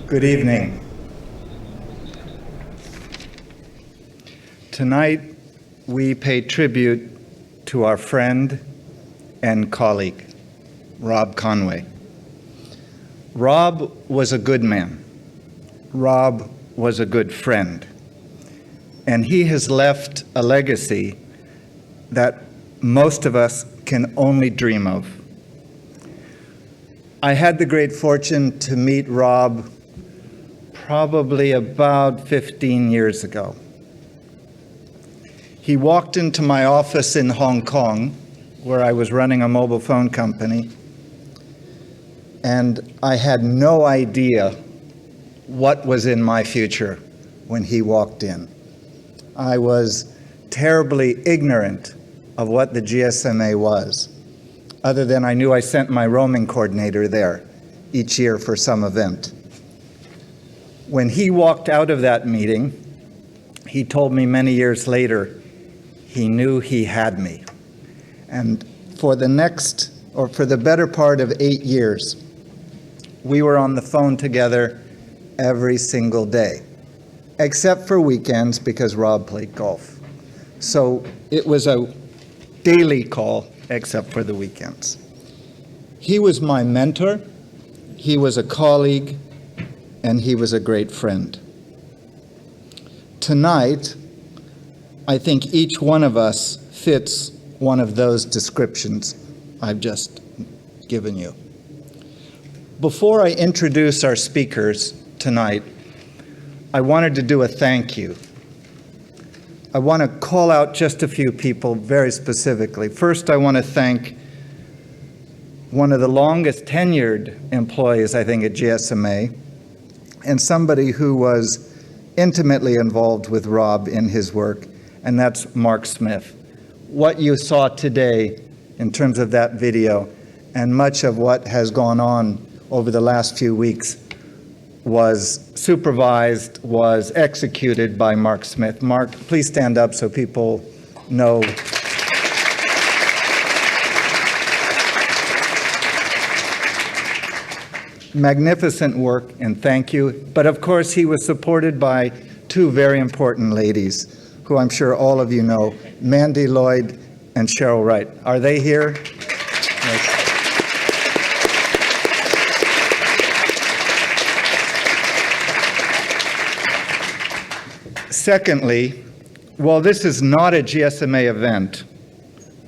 Good evening. Tonight, we pay tribute to our friend and colleague, Rob Conway. Rob was a good man. Rob was a good friend. And he has left a legacy that most of us can only dream of. I had the great fortune to meet Rob probably about 15 years ago. He walked into my office in Hong Kong, where I was running a mobile phone company, and I had no idea what was in my future when he walked in. I was terribly ignorant of what the GSMA was, other than I knew I sent my roaming coordinator there each year for some event. When he walked out of that meeting, he told me many years later, he knew he had me. And for the better part of 8 years, we were on the phone together every single day, except for weekends because Rob played golf. So it was a daily call, except for the weekends. He was my mentor, he was a colleague, and he was a great friend. Tonight, I think each one of us fits one of those descriptions I've just given you. Before I introduce our speakers tonight, I wanted to do a thank you. I want to call out just a few people very specifically. First, I want to thank one of the longest tenured employees, I think, at GSMA, and somebody who was intimately involved with Rob in his work, and that's Mark Smith. What you saw today in terms of that video and much of what has gone on over the last few weeks was supervised, was executed by Mark Smith. Mark, please stand up so people know. Magnificent work, and thank you. But of course, he was supported by two very important ladies, who I'm sure all of you know, Mandy Lloyd and Cheryl Wright. Are they here? Yes. Secondly, while this is not a GSMA event,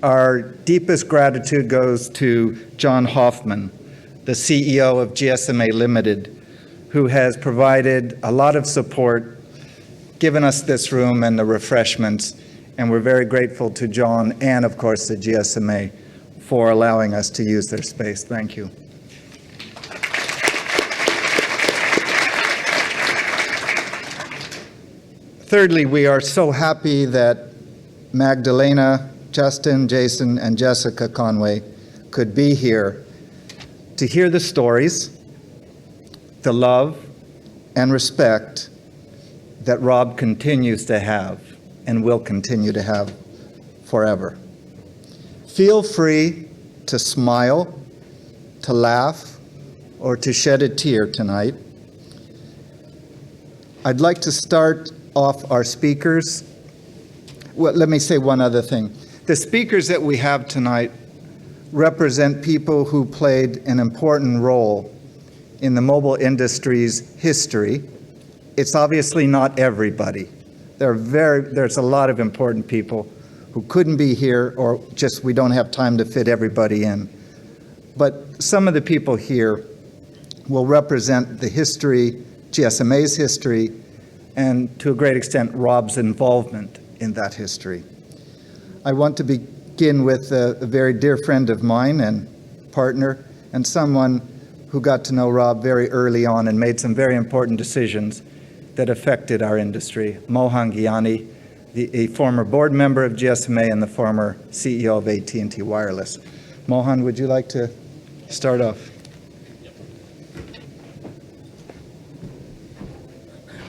our deepest gratitude goes to John Hoffman, the CEO of GSMA Limited, who has provided a lot of support, given us this room and the refreshments, and we're very grateful to John and, of course, the GSMA for allowing us to use their space. Thank you. Thirdly, we are so happy that Magdalena, Justin, Jason, and Jessica Conway could be here to hear the stories, the love, and respect that Rob continues to have and will continue to have forever. Feel free to smile, to laugh, or to shed a tear tonight. I'd like to start off our speakers. Well, let me say one other thing. The speakers that we have tonight represent people who played an important role in the mobile industry's history. It's obviously not everybody. There's a lot of important people who couldn't be here, or just we don't have time to fit everybody in. But some of the people here will represent the history, GSMA's history, and to a great extent, Rob's involvement in that history. I want to begin with a very dear friend of mine and partner, and someone who got to know Rob very early on and made some very important decisions that affected our industry. Mohan Gyani, a former board member of GSMA and the former CEO of AT&T Wireless. Mohan, would you like to start off?